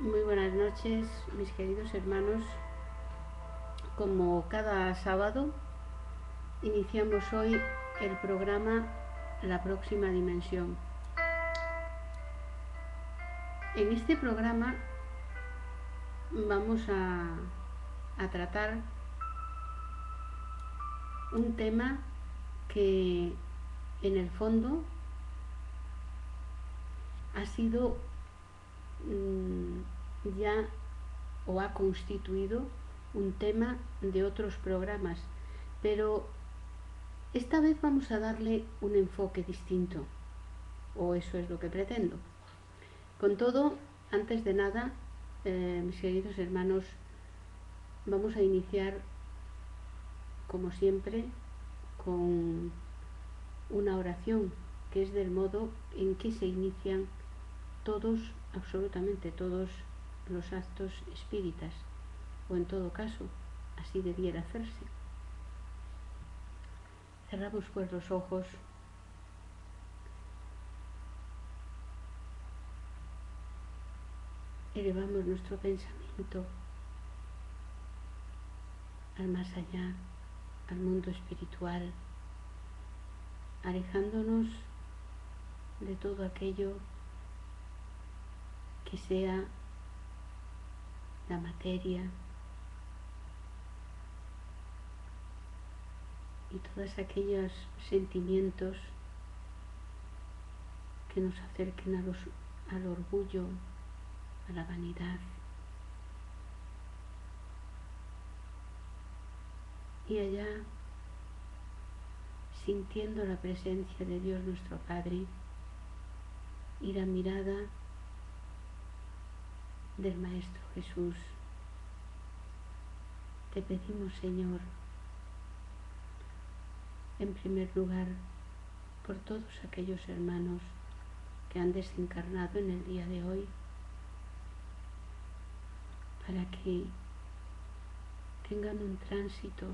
Muy buenas noches, mis queridos hermanos. Como cada sábado, iniciamos hoy el programa La Próxima Dimensión. En este programa vamos a tratar un tema que en el fondo ha sido ya o ha constituido un tema de otros programas, pero esta vez vamos a darle un enfoque distinto, o eso es lo que pretendo. Con todo, antes de nada, mis queridos hermanos, vamos a iniciar, como siempre, con una oración, que es del modo en que se inician todos, absolutamente todos, los actos espíritas, o en todo caso, así debiera hacerse. Cerramos pues los ojos elevamos nuestro pensamiento al más allá, al mundo espiritual, alejándonos de todo aquello que sea la materia y todos aquellos sentimientos que nos acerquen al orgullo, a la vanidad. Y allá, sintiendo la presencia de Dios nuestro Padre y la mirada del Maestro Jesús, te pedimos, Señor, en primer lugar, por todos aquellos hermanos que han desencarnado en el día de hoy, para que tengan un tránsito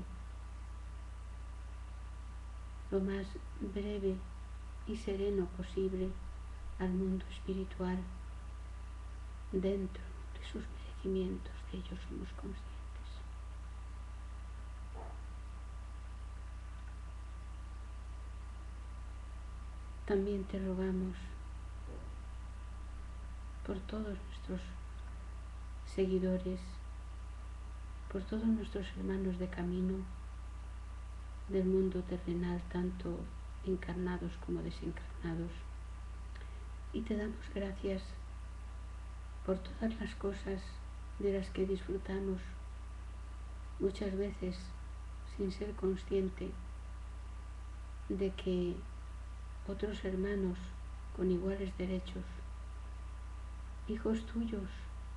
lo más breve y sereno posible al mundo espiritual. Dentro de sus merecimientos, de ellos somos conscientes. También te rogamos por todos nuestros seguidores, por todos nuestros hermanos de camino del mundo terrenal, tanto encarnados como desencarnados. Y te damos gracias por todas las cosas de las que disfrutamos, muchas veces sin ser consciente de que otros hermanos con iguales derechos, hijos tuyos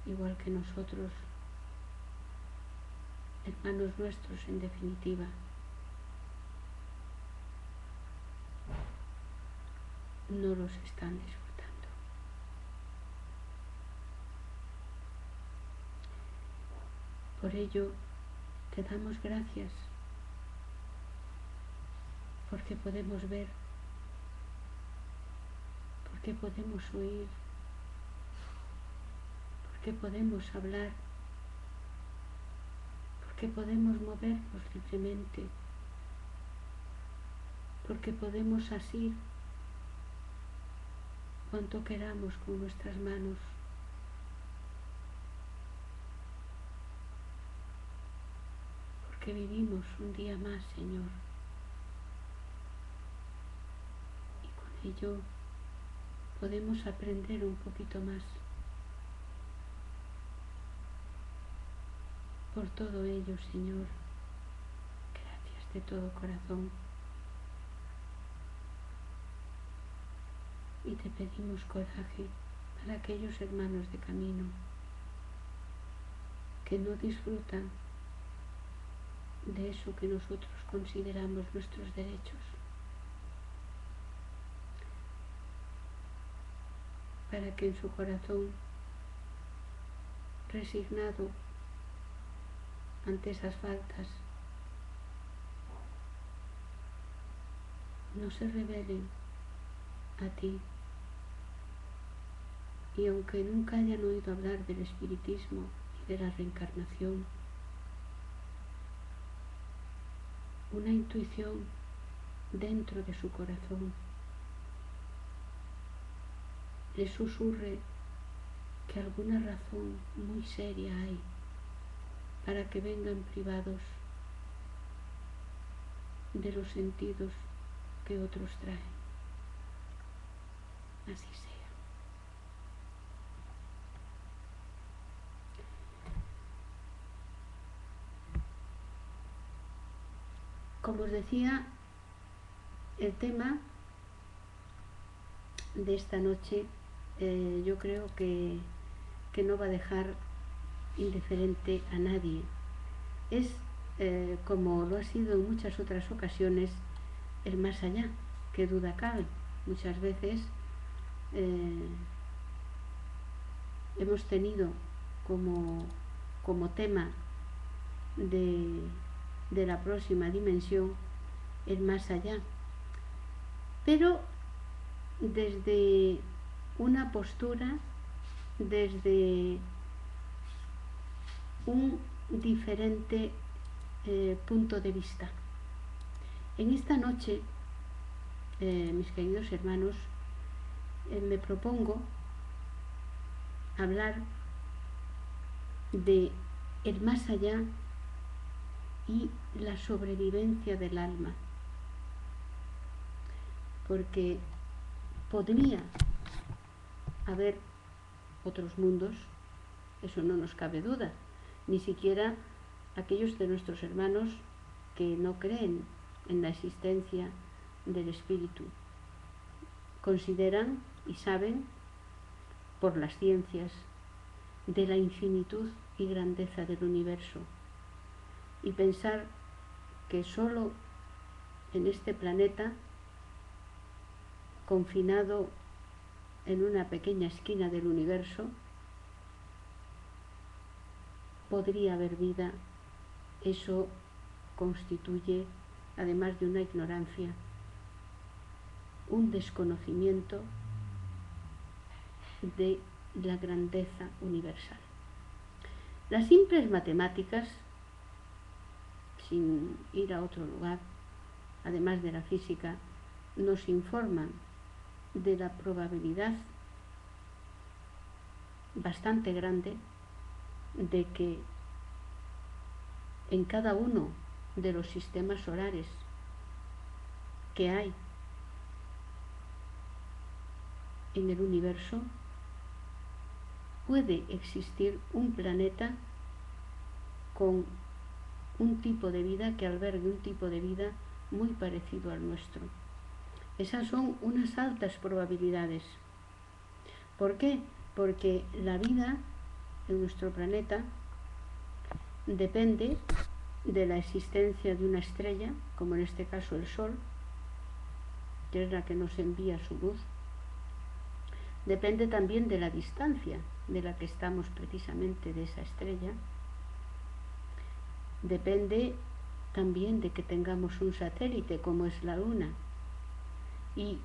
igual que nosotros, hermanos nuestros en definitiva, no los están disfrutando. Por ello, te damos gracias, porque podemos ver, porque podemos oír, porque podemos hablar, porque podemos movernos libremente, porque podemos asir cuanto queramos con nuestras manos. Porque vivimos un día más, Señor. Y con ello podemos aprender un poquito más. Por todo ello, Señor, gracias de todo corazón. Y te pedimos coraje para aquellos hermanos de camino que no disfrutan de eso que nosotros consideramos nuestros derechos, para que en su corazón resignado ante esas faltas no se rebelen a ti Y aunque nunca hayan oído hablar del espiritismo y de la reencarnación, una intuición dentro de su corazón le susurre que alguna razón muy seria hay para que vengan privados de los sentidos que otros traen. Así sea. Como os decía, el tema de esta noche yo creo que no va a dejar indiferente a nadie. Es, como lo ha sido en muchas otras ocasiones, el más allá, que duda cabe. Muchas veces hemos tenido como tema de la próxima dimensión el más allá, pero desde una postura, desde un diferente punto de vista. En esta noche, mis queridos hermanos, me propongo hablar de el más allá y la sobrevivencia del alma, porque podría haber otros mundos, eso no nos cabe duda, ni siquiera aquellos de nuestros hermanos que no creen en la existencia del espíritu. Consideran y saben por las ciencias de la infinitud y grandeza del universo, y pensar que solo en este planeta, confinado en una pequeña esquina del universo, podría haber vida, eso constituye, además de una ignorancia, un desconocimiento de la grandeza universal. Las simples matemáticas, sin ir a otro lugar, además de la física, nos informan de la probabilidad bastante grande de que en cada uno de los sistemas solares que hay en el universo puede existir un planeta con un tipo de vida que albergue un tipo de vida muy parecido al nuestro. Esas son unas altas probabilidades. ¿Por qué? Porque la vida en nuestro planeta depende de la existencia de una estrella, como en este caso el Sol, que es la que nos envía su luz. Depende también de la distancia de la que estamos precisamente de esa estrella. Depende también de que tengamos un satélite como es la Luna. Y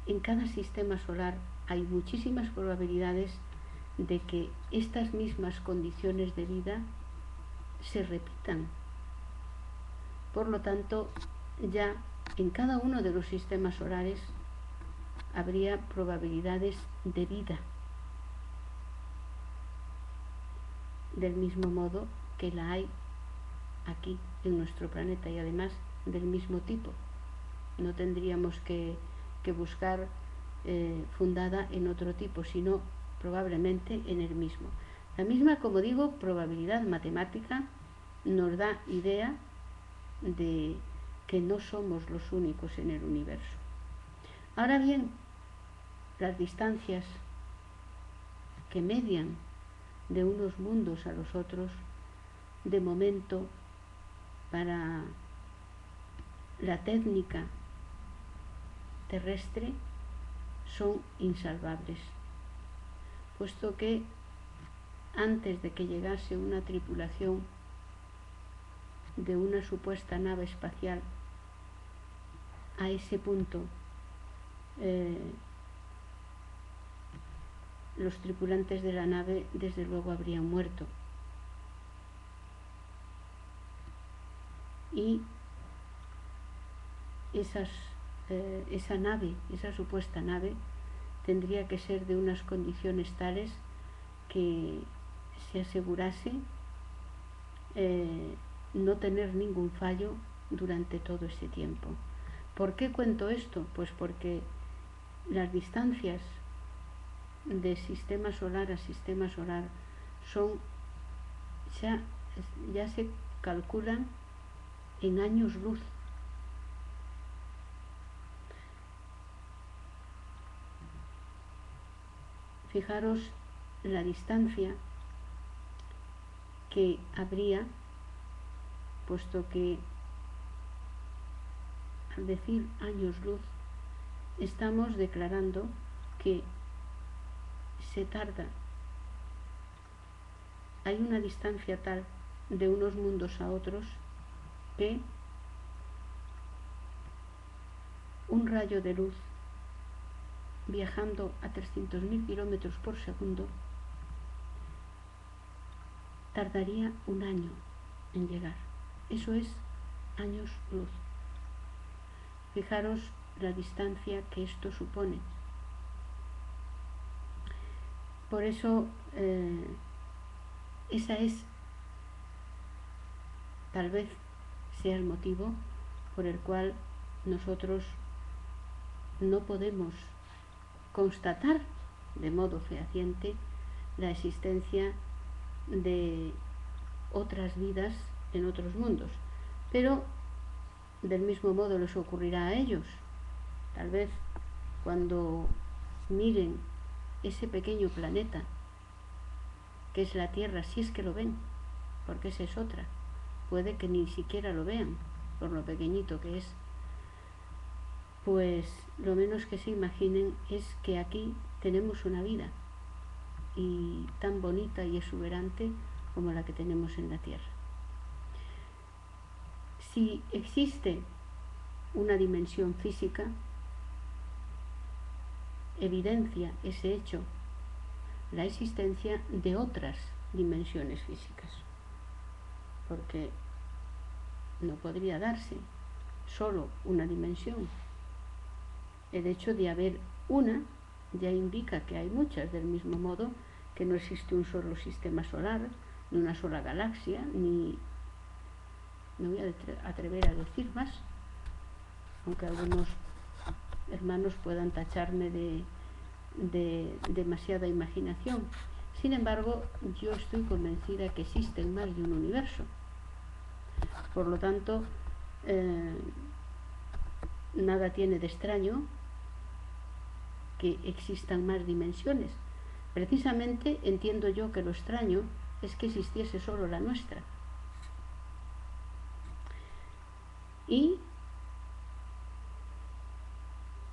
en cada sistema solar hay muchísimas probabilidades de que estas mismas condiciones de vida se repitan. Por lo tanto, ya en cada uno de los sistemas solares habría probabilidades de vida, del mismo modo que la hay aquí en nuestro planeta, y además del mismo tipo. No tendríamos que buscar fundada en otro tipo, sino probablemente en el mismo. La misma, como digo, probabilidad matemática nos da idea de que no somos los únicos en el universo. Ahora bien, las distancias que median de unos mundos a los otros, de momento, para la técnica terrestre, son insalvables, puesto que antes de que llegase una tripulación de una supuesta nave espacial a ese punto los tripulantes de la nave desde luego habrían muerto. Y esa nave, esa supuesta nave, tendría que ser de unas condiciones tales que se asegurase no tener ningún fallo durante todo ese tiempo. ¿Por qué cuento esto? Pues porque las distancias de sistema solar a sistema solar son ya se calculan en años luz. Fijaros la distancia que habría, puesto que al decir años luz estamos declarando que se tarda, hay una distancia tal de unos mundos a otros que un rayo de luz viajando a 300.000 kilómetros por segundo tardaría un año en llegar. Eso es años luz. Fijaros la distancia que esto supone. Por eso esa es, tal vez sea el motivo por el cual nosotros no podemos constatar de modo fehaciente la existencia de otras vidas en otros mundos, pero del mismo modo les ocurrirá a ellos. Tal vez cuando miren ese pequeño planeta que es la Tierra, si es que lo ven, porque esa es otra, puede que ni siquiera lo vean por lo pequeñito que es, pues lo menos que se imaginen es que aquí tenemos una vida y tan bonita y exuberante como la que tenemos en la Tierra. Si existe una dimensión física, evidencia ese hecho la existencia de otras dimensiones físicas, porque no podría darse solo una dimensión. El hecho de haber una ya indica que hay muchas, del mismo modo que no existe un solo sistema solar, ni una sola galaxia, ni, me voy a atrever a decir más, aunque algunos hermanos puedan tacharme de demasiada imaginación. Sin embargo, yo estoy convencida que existen más de un universo. Por lo tanto, nada tiene de extraño que existan más dimensiones. Precisamente entiendo yo que lo extraño es que existiese solo la nuestra. Y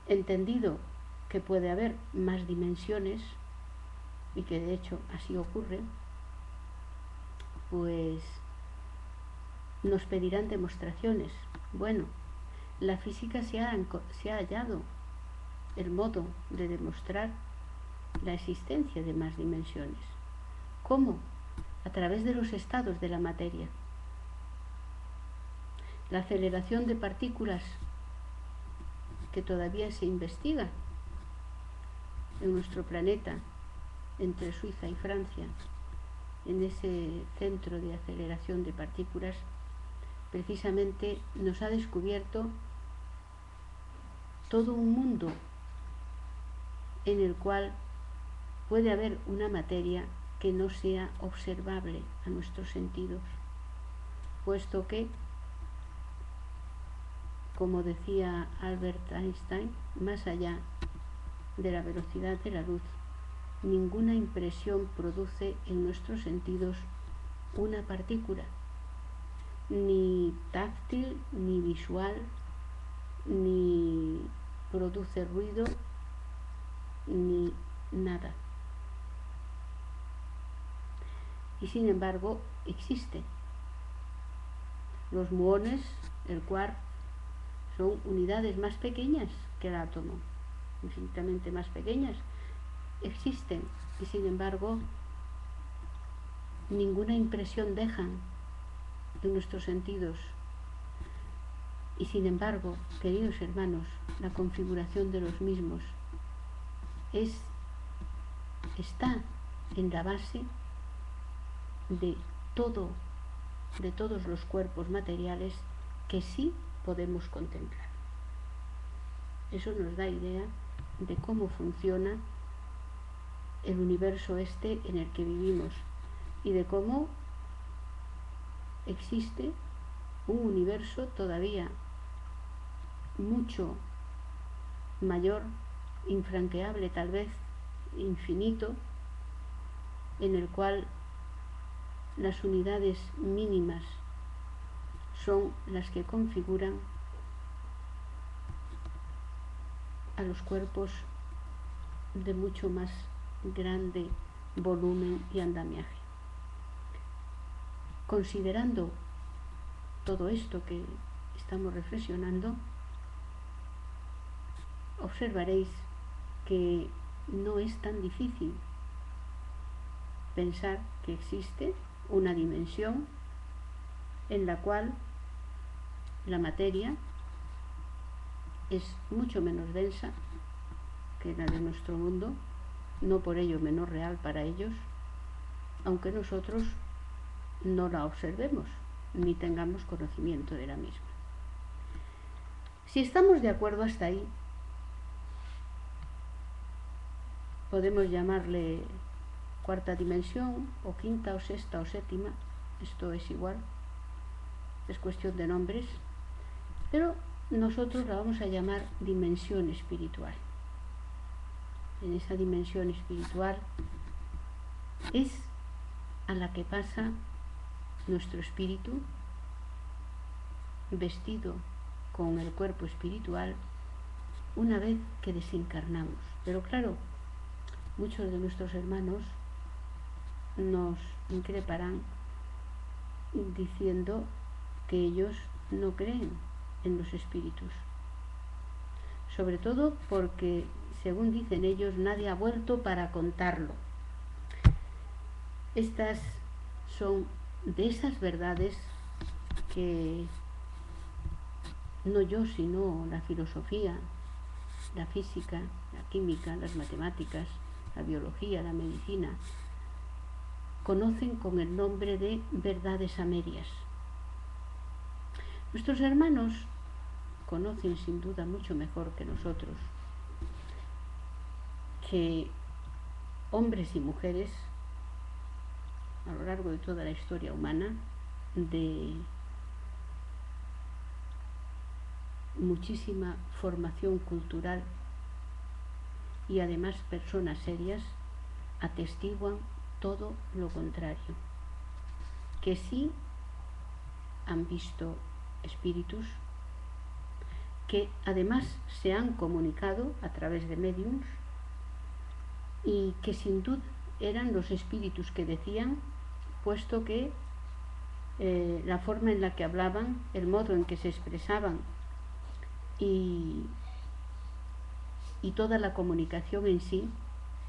entendido que puede haber más dimensiones, y que de hecho así ocurre, pues nos pedirán demostraciones. Bueno, la física se ha hallado el modo de demostrar la existencia de más dimensiones. ¿Cómo? A través de los estados de la materia. La aceleración de partículas que todavía se investiga en nuestro planeta, entre Suiza y Francia, en ese centro de aceleración de partículas, precisamente nos ha descubierto todo un mundo en el cual puede haber una materia que no sea observable a nuestros sentidos, puesto que, como decía Albert Einstein, más allá de la velocidad de la luz, ninguna impresión produce en nuestros sentidos una partícula, ni táctil, ni visual, ni produce ruido, ni nada. Y sin embargo existe. Los muones, el quark, son unidades más pequeñas que el átomo, infinitamente más pequeñas, existen y sin embargo ninguna impresión dejan en nuestros sentidos. Y sin embargo, queridos hermanos, la configuración de los mismos está en la base de todos los cuerpos materiales que sí podemos contemplar. Eso nos da idea de cómo funciona el universo este en el que vivimos y de cómo existe un universo todavía mucho mayor, infranqueable, tal vez infinito, en el cual las unidades mínimas son las que configuran a los cuerpos de mucho más grande volumen y andamiaje. Considerando todo esto que estamos reflexionando, observaréis que no es tan difícil pensar que existe una dimensión en la cual la materia es mucho menos densa que la de nuestro mundo, no por ello menos real para ellos, aunque nosotros no la observemos ni tengamos conocimiento de la misma. Si estamos de acuerdo hasta ahí, podemos llamarle cuarta dimensión, o quinta, o sexta, o séptima, esto es igual, es cuestión de nombres, pero nosotros la vamos a llamar dimensión espiritual. En esa dimensión espiritual es a la que pasa nuestro espíritu vestido con el cuerpo espiritual una vez que desencarnamos. Pero claro, muchos de nuestros hermanos nos increparán diciendo que ellos no creen en los espíritus, sobre todo porque, según dicen ellos, nadie ha vuelto para contarlo. Estas son de esas verdades que no yo, sino la filosofía, la física, la química, las matemáticas, la biología, la medicina, conocen con el nombre de verdades a medias. Nuestros hermanos conocen sin duda mucho mejor que nosotros que hombres y mujeres a lo largo de toda la historia humana, de muchísima formación cultural y además personas serias, atestiguan todo lo contrario, que sí han visto espíritus, que además se han comunicado a través de médiums y que sin duda eran los espíritus que decían, puesto que la forma en la que hablaban, el modo en que se expresaban y toda la comunicación en sí,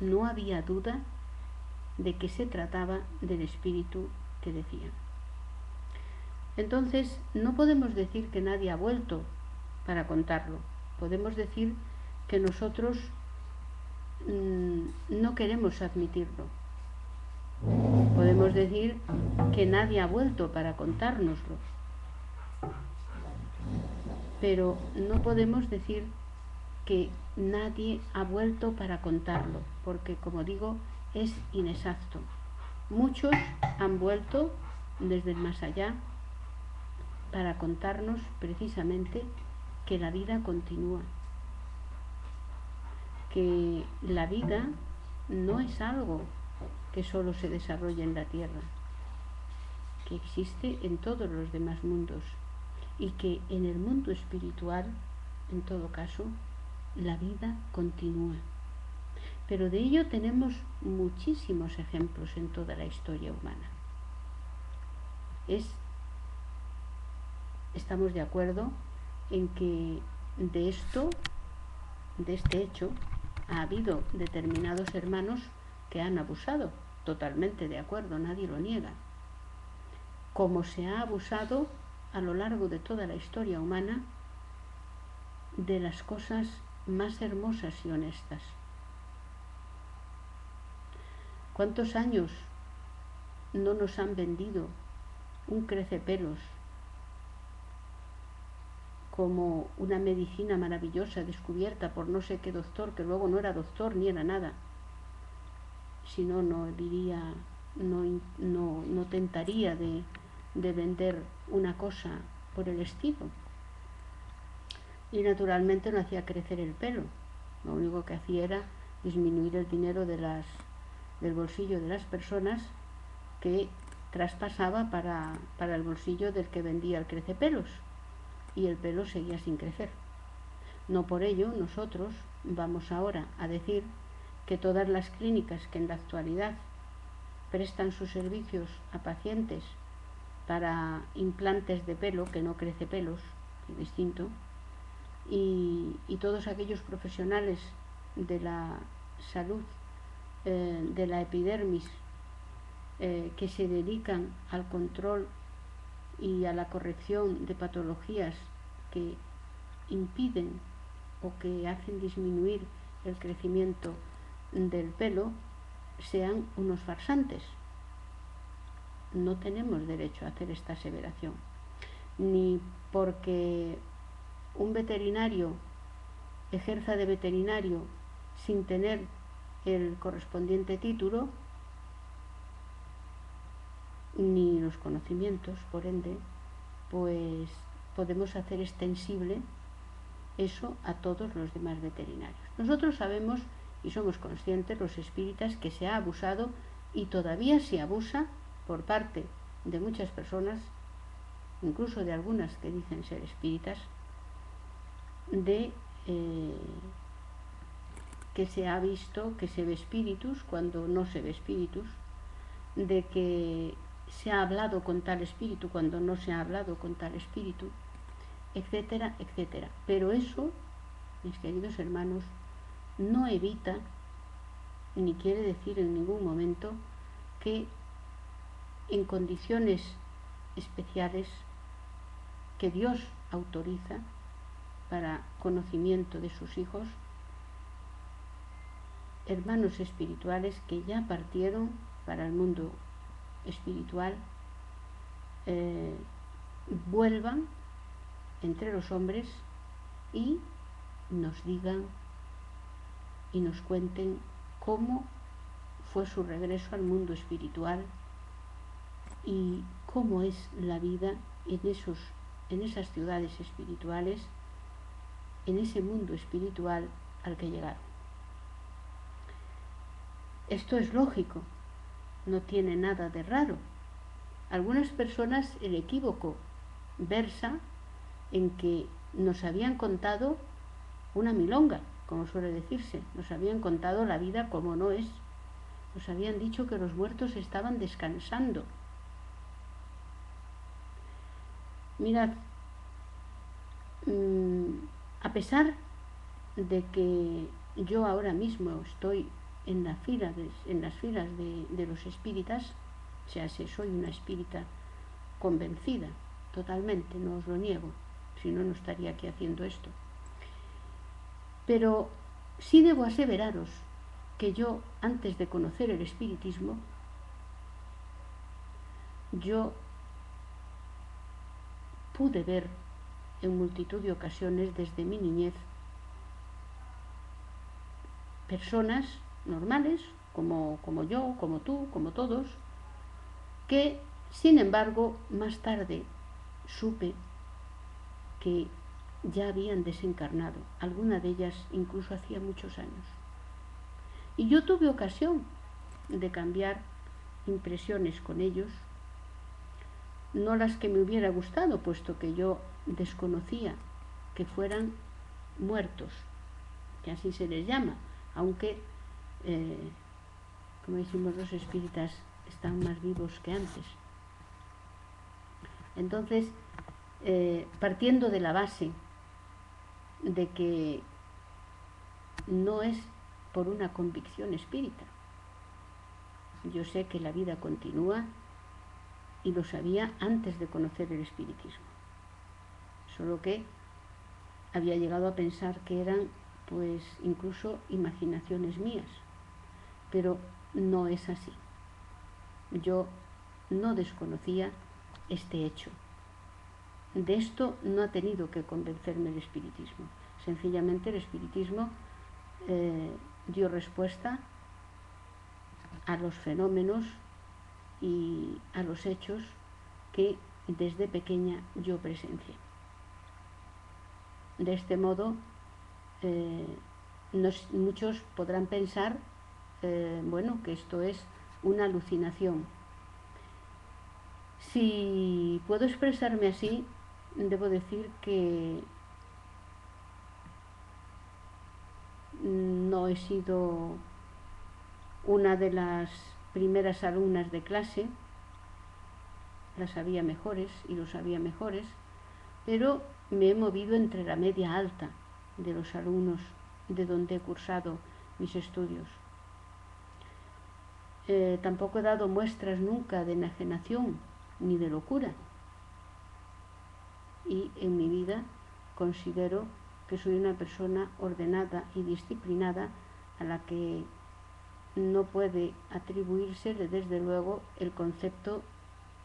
no había duda de que se trataba del espíritu que decían. Entonces, no podemos decir que nadie ha vuelto para contarlo. Podemos decir que nosotros no queremos admitirlo. Podemos decir que nadie ha vuelto para contárnoslo. Pero no podemos decir que nadie ha vuelto para contarlo, porque, como digo, es inexacto. Muchos han vuelto desde el más allá para contarnos precisamente que la vida continúa, que la vida no es algo que solo se desarrolla en la Tierra, que existe en todos los demás mundos y que en el mundo espiritual, en todo caso, la vida continúa. Pero de ello tenemos muchísimos ejemplos en toda la historia humana. Estamos de acuerdo en que de este hecho, ha habido determinados hermanos que han abusado, totalmente de acuerdo, nadie lo niega. Como se ha abusado a lo largo de toda la historia humana de las cosas más hermosas y honestas. ¿Cuántos años no nos han vendido un crecepelos como una medicina maravillosa descubierta por no sé qué doctor, que luego no era doctor ni era nada? Si no, no diría, no tentaría de vender una cosa por el estilo. Y naturalmente no hacía crecer el pelo, lo único que hacía era disminuir el dinero del bolsillo de las personas, que traspasaba para el bolsillo del que vendía el crecepelos, y el pelo seguía sin crecer. No por ello nosotros vamos ahora a decir que todas las clínicas que en la actualidad prestan sus servicios a pacientes para implantes de pelo, que no crece pelos, es distinto, y todos aquellos profesionales de la salud, de la epidermis, que se dedican al control y a la corrección de patologías que impiden o que hacen disminuir el crecimiento del pelo, sean unos farsantes. No tenemos derecho a hacer esta aseveración, ni porque un veterinario ejerza de veterinario sin tener el correspondiente título ni los conocimientos, por ende, pues podemos hacer extensible eso a todos los demás veterinarios. Nosotros sabemos y somos conscientes, los espíritas, que se ha abusado y todavía se abusa por parte de muchas personas, incluso de algunas que dicen ser espíritas, de que se ha visto que se ve espíritus cuando no se ve espíritus, de que se ha hablado con tal espíritu cuando no se ha hablado con tal espíritu, etcétera, etcétera. Pero eso, mis queridos hermanos, no evita ni quiere decir en ningún momento que en condiciones especiales que Dios autoriza para conocimiento de sus hijos, hermanos espirituales que ya partieron para el mundo espiritual, vuelvan entre los hombres y nos digan y nos cuenten cómo fue su regreso al mundo espiritual y cómo es la vida en esas ciudades espirituales, en ese mundo espiritual al que llegaron. Esto es lógico, no tiene nada de raro. Algunas personas el equívoco versa en que nos habían contado una milonga, como suele decirse, nos habían contado la vida como no es, nos habían dicho que los muertos estaban descansando. Mirad, a pesar de que yo ahora mismo estoy en las filas de los espíritas, o sea, soy una espírita convencida totalmente, no os lo niego, si no, no estaría aquí haciendo esto. Pero sí debo aseveraros que yo, antes de conocer el espiritismo, yo pude ver en multitud de ocasiones desde mi niñez personas normales, como yo, como tú, como todos, que sin embargo más tarde supe que ya habían desencarnado, alguna de ellas incluso hacía muchos años. Y yo tuve ocasión de cambiar impresiones con ellos, no las que me hubiera gustado, puesto que yo desconocía que fueran muertos, que así se les llama, aunque, como decimos los espíritas, están más vivos que antes. Entonces, partiendo de la base de que no es por una convicción espírita. Yo sé que la vida continúa y lo sabía antes de conocer el espiritismo. Solo que había llegado a pensar que eran pues incluso imaginaciones mías, pero no es así. Yo no desconocía este hecho. De esto no ha tenido que convencerme el espiritismo. Sencillamente el espiritismo dio respuesta a los fenómenos y a los hechos que desde pequeña yo presencié. De este modo, muchos podrán pensar, bueno, que esto es una alucinación. Si puedo expresarme así, debo decir que no he sido una de las primeras alumnas de clase, las había mejores y los había mejores, pero me he movido entre la media alta de los alumnos de donde he cursado mis estudios. Tampoco he dado muestras nunca de enajenación ni de locura, y en mi vida considero que soy una persona ordenada y disciplinada a la que no puede atribuírsele desde luego el concepto,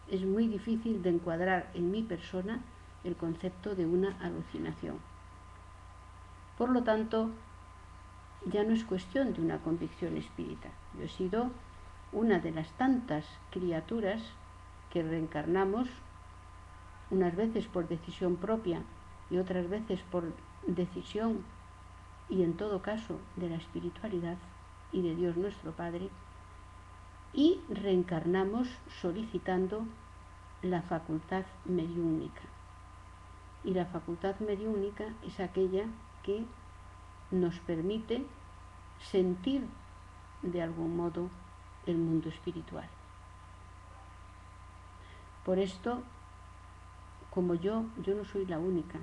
es muy difícil de encuadrar en mi persona el concepto de una alucinación. Por lo tanto, ya no es cuestión de una convicción espírita. Yo he sido una de las tantas criaturas que reencarnamos, unas veces por decisión propia y otras veces por decisión y en todo caso de la espiritualidad y de Dios nuestro Padre, y reencarnamos solicitando la facultad mediúnica. Y la facultad mediúnica es aquella que nos permite sentir de algún modo el mundo espiritual. Por esto, como yo no soy la única,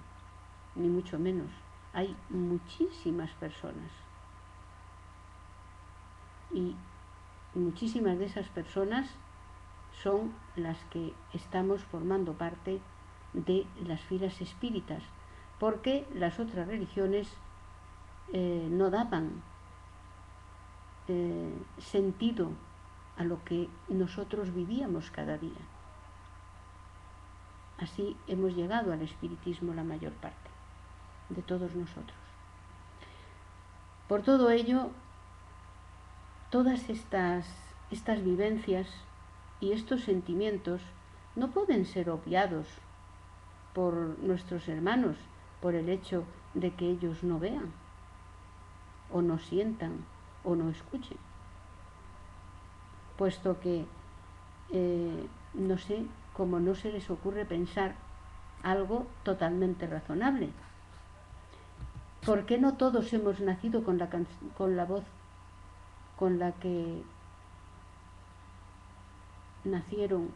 ni mucho menos. Hay muchísimas personas. Y muchísimas de esas personas son las que estamos formando parte de las filas espíritas, porque las otras religiones no daban sentido a lo que nosotros vivíamos cada día. Así hemos llegado al espiritismo la mayor parte de todos nosotros. Por todo ello, todas estas vivencias y estos sentimientos no pueden ser obviados por nuestros hermanos por el hecho de que ellos no vean, o no sientan, o no escuchen, puesto que no sé cómo no se les ocurre pensar algo totalmente razonable. ¿Por qué no todos hemos nacido con la voz con la que nacieron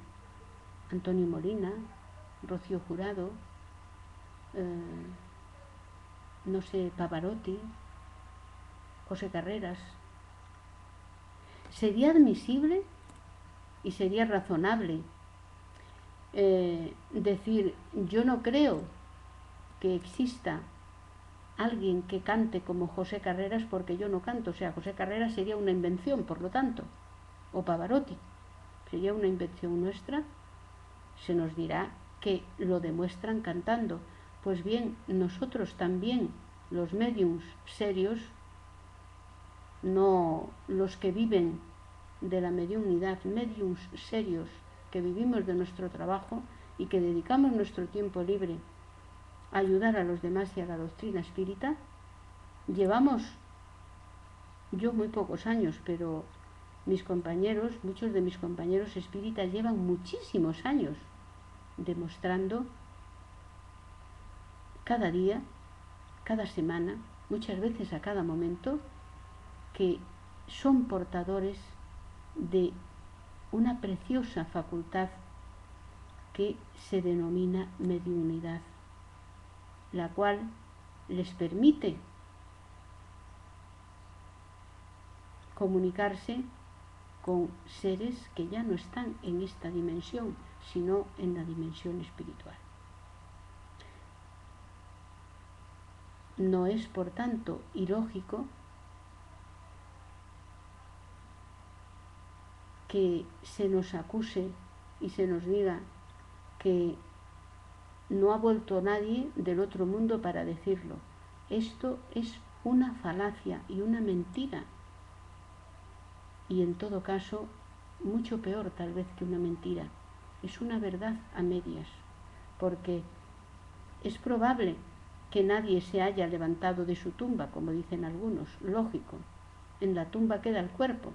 Antonio Molina, Rocío Jurado, no sé, Pavarotti, José Carreras? ¿Sería admisible y sería razonable decir, yo no creo que exista alguien que cante como José Carreras porque yo no canto? O sea, José Carreras sería una invención, por lo tanto, o Pavarotti sería una invención nuestra. Se nos dirá que lo demuestran cantando. Pues bien, nosotros también, los médiums serios, no los que viven de la mediunidad, médiums serios que vivimos de nuestro trabajo y que dedicamos nuestro tiempo libre a ayudar a los demás y a la doctrina espírita, llevamos, yo muy pocos años, pero mis compañeros, muchos de mis compañeros espíritas llevan muchísimos años demostrando cada día, cada semana, muchas veces a cada momento, que son portadores de una preciosa facultad que se denomina mediunidad, la cual les permite comunicarse con seres que ya no están en esta dimensión, sino en la dimensión espiritual. No es, por tanto, ilógico que se nos acuse y se nos diga que no ha vuelto nadie del otro mundo para decirlo. Esto es una falacia y una mentira. Y en todo caso, mucho peor tal vez que una mentira. Es una verdad a medias, porque es probable que nadie se haya levantado de su tumba, como dicen algunos, lógico. En la tumba queda el cuerpo.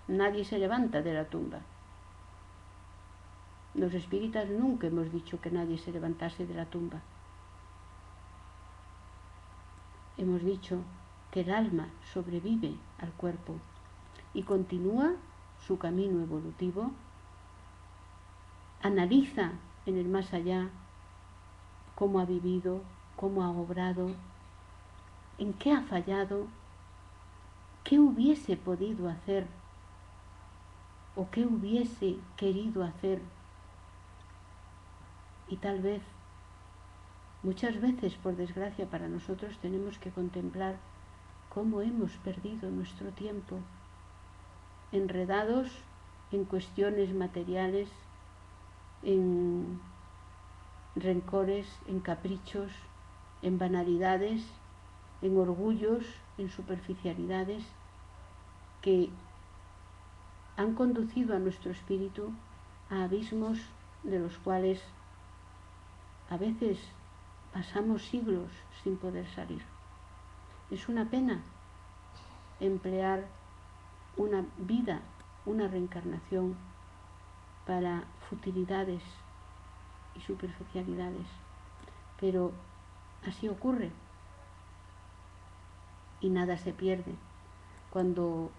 Nadie se levanta de la tumba. Los espíritas nunca hemos dicho que nadie se levantase de la tumba. Hemos dicho que el alma sobrevive al cuerpo y continúa su camino evolutivo, analiza en el más allá cómo ha vivido, cómo ha obrado, en qué ha fallado, qué hubiese podido hacer o qué hubiese querido hacer. Y tal vez, muchas veces, por desgracia para nosotros, tenemos que contemplar cómo hemos perdido nuestro tiempo, enredados en cuestiones materiales, en rencores, en caprichos, en banalidades, en orgullos, en superficialidades que han conducido a nuestro espíritu a abismos de los cuales a veces pasamos siglos sin poder salir. Es una pena emplear una vida, una reencarnación para futilidades y superficialidades, pero así ocurre y nada se pierde cuando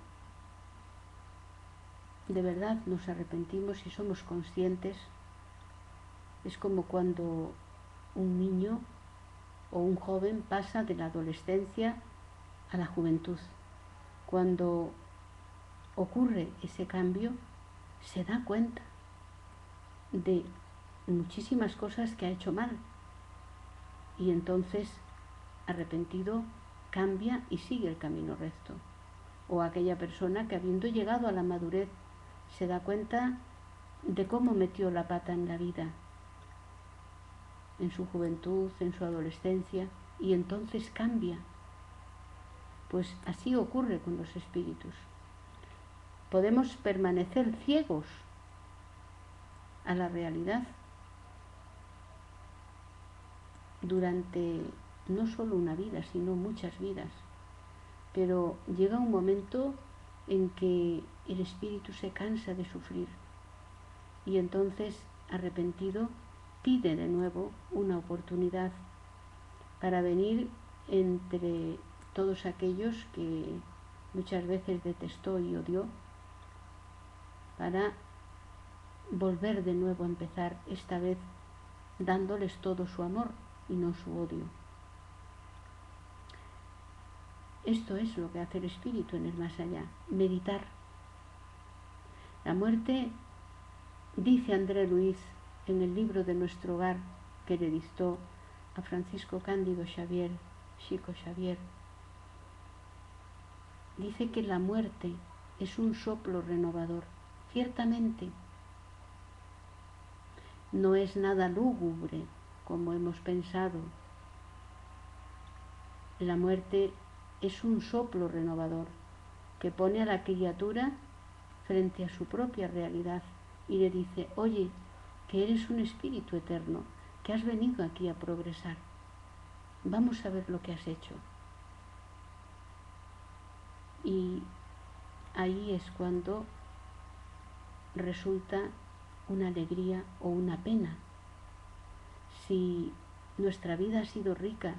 de verdad nos arrepentimos y somos conscientes. Es como cuando un niño o un joven pasa de la adolescencia a la juventud. Cuando ocurre ese cambio, se da cuenta de muchísimas cosas que ha hecho mal y entonces, arrepentido, cambia y sigue el camino recto. O aquella persona que, habiendo llegado a la madurez, se da cuenta de cómo metió la pata en la vida, en su juventud, en su adolescencia, y entonces cambia. Pues así ocurre con los espíritus. Podemos permanecer ciegos a la realidad durante no solo una vida, sino muchas vidas. Pero llega un momento en que el espíritu se cansa de sufrir y entonces, arrepentido, pide de nuevo una oportunidad para venir entre todos aquellos que muchas veces detestó y odió, para volver de nuevo a empezar, esta vez dándoles todo su amor y no su odio. Esto es lo que hace el espíritu en el más allá, meditar. La muerte, dice André Luis en el libro de Nuestro Hogar que le dictó a Francisco Cándido Xavier, Chico Xavier, dice que la muerte es un soplo renovador. Ciertamente, no es nada lúgubre como hemos pensado. La muerte es un soplo renovador que pone a la criatura frente a su propia realidad y le dice: oye, que eres un espíritu eterno, que has venido aquí a progresar. Vamos a ver lo que has hecho. Y ahí es cuando resulta una alegría o una pena. Si nuestra vida ha sido rica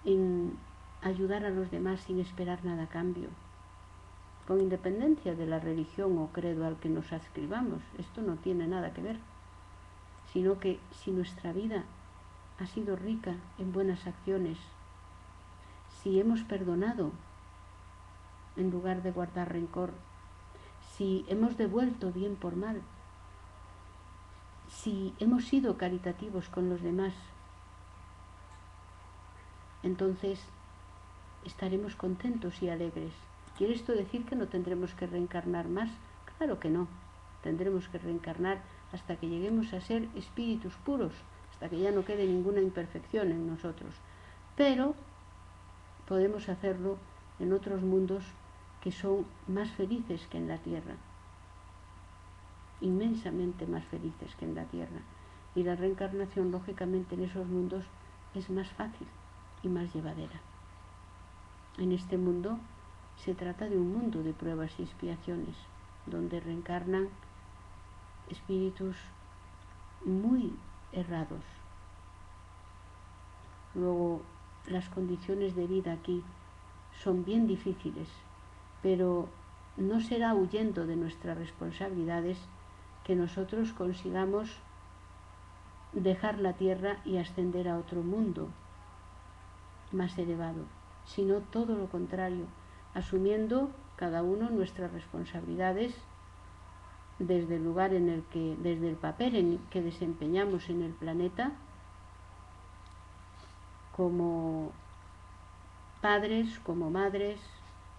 en ayudar a los demás sin esperar nada a cambio, con independencia de la religión o credo al que nos adscribamos, esto no tiene nada que ver, sino que si nuestra vida ha sido rica en buenas acciones, si hemos perdonado en lugar de guardar rencor, si hemos devuelto bien por mal, si hemos sido caritativos con los demás, entonces estaremos contentos y alegres. ¿Quiere esto decir que no tendremos que reencarnar más? Claro que no. Tendremos que reencarnar hasta que lleguemos a ser espíritus puros, hasta que ya no quede ninguna imperfección en nosotros. Pero podemos hacerlo en otros mundos que son más felices que en la Tierra, inmensamente más felices que en la Tierra. Y la reencarnación, lógicamente, en esos mundos es más fácil y más llevadera. En este mundo se trata de un mundo de pruebas y expiaciones, donde reencarnan espíritus muy errados. Luego, las condiciones de vida aquí son bien difíciles, pero no será huyendo de nuestras responsabilidades que nosotros consigamos dejar la tierra y ascender a otro mundo más elevado, sino todo lo contrario, asumiendo cada uno nuestras responsabilidades desde el lugar en el que, desde el papel en que desempeñamos en el planeta, como padres, como madres,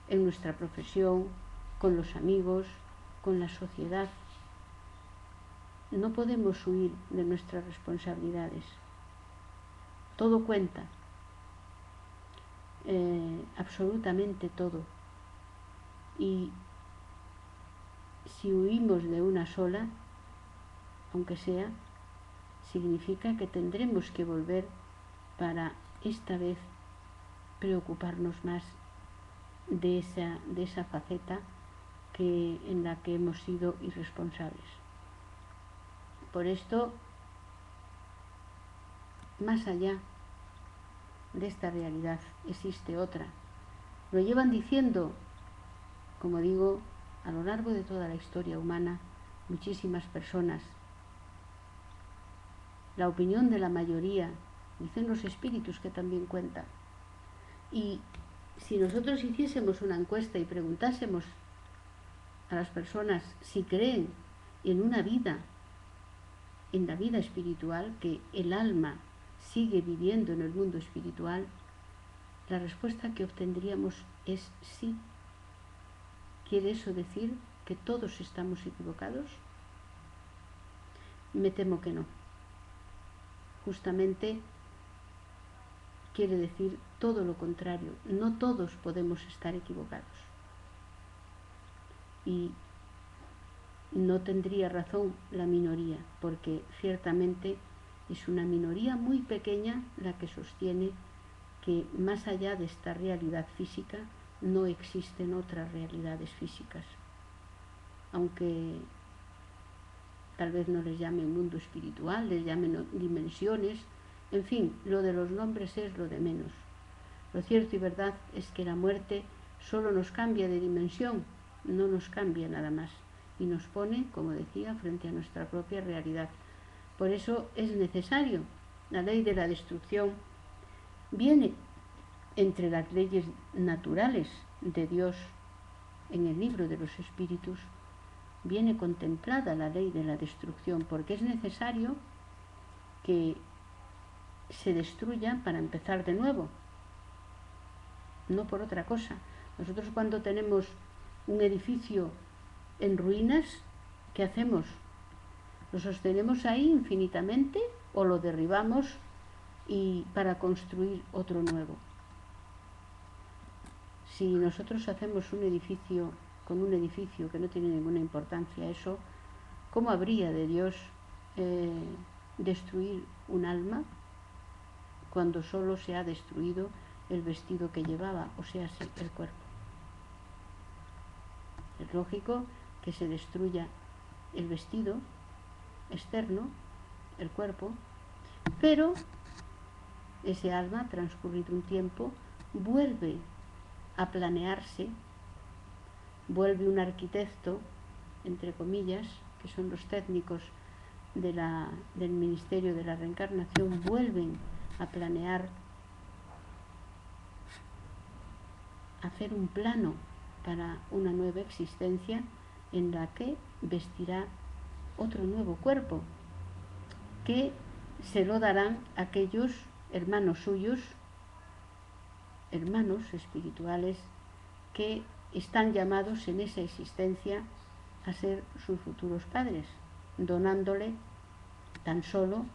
en nuestra profesión, con los amigos, con la sociedad. No podemos huir de nuestras responsabilidades. Todo cuenta, absolutamente todo. Y si huimos de una sola, aunque sea, significa que tendremos que volver para esta vez preocuparnos más de esa faceta en la que hemos sido irresponsables. Por esto, más allá de esta realidad existe otra. Lo llevan diciendo, como digo, a lo largo de toda la historia humana, muchísimas personas. La opinión de la mayoría, dicen los espíritus que también cuentan. Y si nosotros hiciésemos una encuesta y preguntásemos a las personas si creen en una vida, en la vida espiritual, que el alma sigue viviendo en el mundo espiritual, la respuesta que obtendríamos es sí. ¿Quiere eso decir que todos estamos equivocados? Me temo que no. Justamente quiere decir todo lo contrario. No todos podemos estar equivocados. Y no tendría razón la minoría, porque ciertamente es una minoría muy pequeña la que sostiene que más allá de esta realidad física no existen otras realidades físicas, aunque tal vez no les llamen mundo espiritual, les llamen dimensiones, en fin, lo de los nombres es lo de menos. Lo cierto y verdad es que la muerte solo nos cambia de dimensión, no nos cambia nada más, y nos pone, como decía, frente a nuestra propia realidad. Por eso es necesario, la ley de la destrucción viene entre las leyes naturales de Dios en el libro de los espíritus, viene contemplada la ley de la destrucción, porque es necesario que se destruya para empezar de nuevo, no por otra cosa. Nosotros cuando tenemos un edificio en ruinas, ¿qué hacemos? ¿Lo sostenemos ahí infinitamente o lo derribamos y para construir otro nuevo? Si nosotros hacemos un edificio con un edificio que no tiene ninguna importancia, eso, ¿cómo habría de Dios destruir un alma cuando solo se ha destruido el vestido que llevaba, o sea, el cuerpo? Es lógico que se destruya el vestido externo, el cuerpo, pero ese alma, transcurrido un tiempo, vuelve a planearse, vuelve un arquitecto, entre comillas, que son los técnicos del Ministerio de la Reencarnación, vuelven a planear, a hacer un plano para una nueva existencia en la que vestirá otro nuevo cuerpo, que se lo darán aquellos hermanos suyos, hermanos espirituales, que están llamados en esa existencia a ser sus futuros padres, donándole tan solo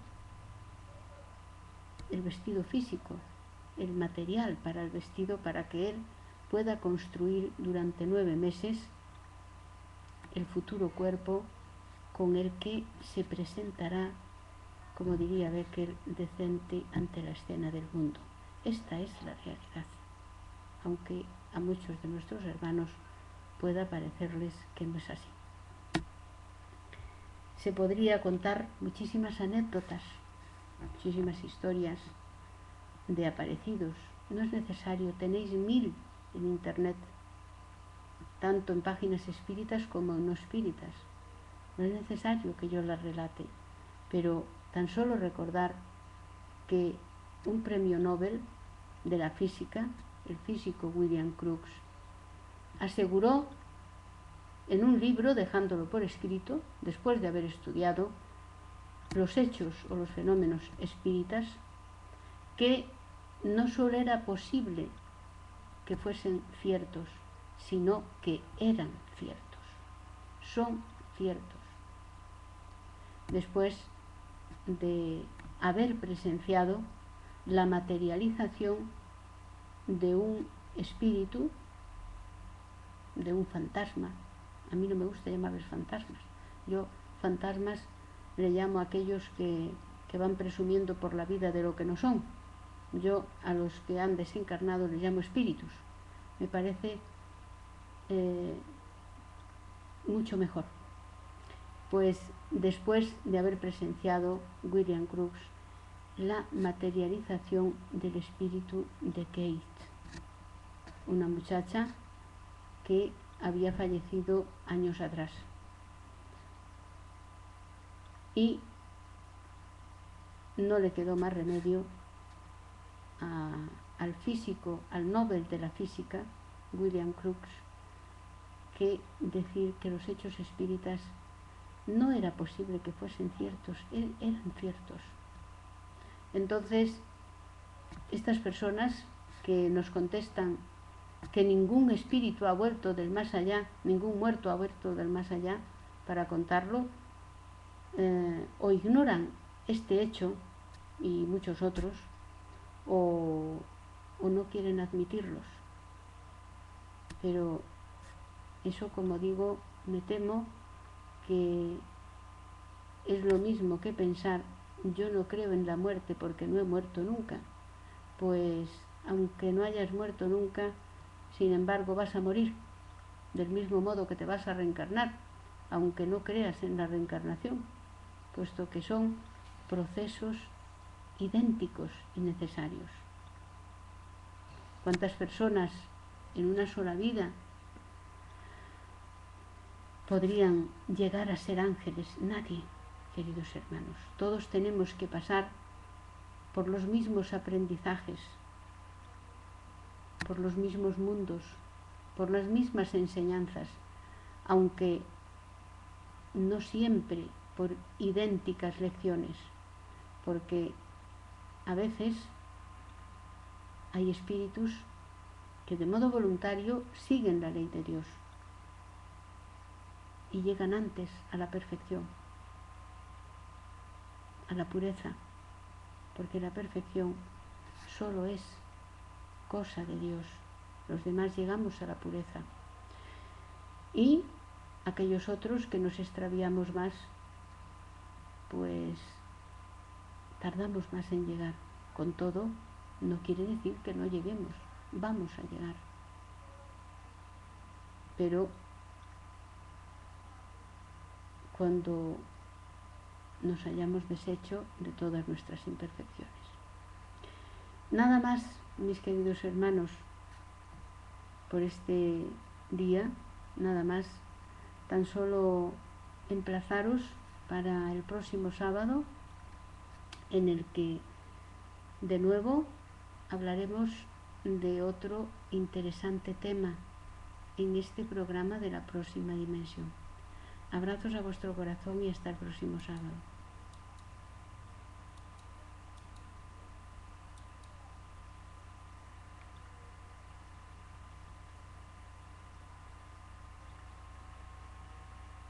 el vestido físico, el material para el vestido, para que él pueda construir durante 9 meses el futuro cuerpo con el que se presentará, como diría Becker, decente ante la escena del mundo. Esta es la realidad, aunque a muchos de nuestros hermanos pueda parecerles que no es así. Se podría contar muchísimas anécdotas, muchísimas historias de aparecidos. No es necesario, tenéis 1000 en internet, tanto en páginas espíritas como en no espíritas. No es necesario que yo las relate, pero tan solo recordar que un premio Nobel de la física, el físico William Crookes, aseguró en un libro, dejándolo por escrito, después de haber estudiado los hechos o los fenómenos espíritas, que no solo era posible que fuesen ciertos, sino que eran ciertos, son ciertos. Después de haber presenciado la materialización de un espíritu, de un fantasma. A mí no me gusta llamarles fantasmas. Yo fantasmas le llamo a aquellos que van presumiendo por la vida de lo que no son. Yo a los que han desencarnado les llamo espíritus. Me parece mucho mejor. Pues después de haber presenciado William Crookes la materialización del espíritu de Kate, una muchacha que había fallecido años atrás. Y no le quedó más remedio al físico, al Nobel de la física, William Crookes, que decir que los hechos espíritas no era posible que fuesen ciertos, eran ciertos. Entonces, estas personas que nos contestan que ningún espíritu ha vuelto del más allá, ningún muerto ha vuelto del más allá para contarlo, o ignoran este hecho y muchos otros, o no quieren admitirlos. Pero eso, como digo, me temo que es lo mismo que pensar: yo no creo en la muerte porque no he muerto nunca. Pues aunque no hayas muerto nunca, sin embargo vas a morir, del mismo modo que te vas a reencarnar, aunque no creas en la reencarnación, puesto que son procesos idénticos y necesarios. ¿Cuántas personas en una sola vida podrían llegar a ser ángeles? Nadie, queridos hermanos. Todos tenemos que pasar por los mismos aprendizajes, por los mismos mundos, por las mismas enseñanzas, aunque no siempre por idénticas lecciones, porque a veces hay espíritus que de modo voluntario siguen la ley de Dios y llegan antes a la perfección, a la pureza, porque la perfección solo es cosa de Dios. Los demás llegamos a la pureza. Y aquellos otros que nos extraviamos más, pues tardamos más en llegar. Con todo, no quiere decir que no lleguemos, vamos a llegar. Pero cuando nos hayamos deshecho de todas nuestras imperfecciones. Nada más, mis queridos hermanos, por este día, nada más, tan solo emplazaros para el próximo sábado, en el que de nuevo hablaremos de otro interesante tema, en este programa de la próxima dimensión. Abrazos a vuestro corazón y hasta el próximo sábado.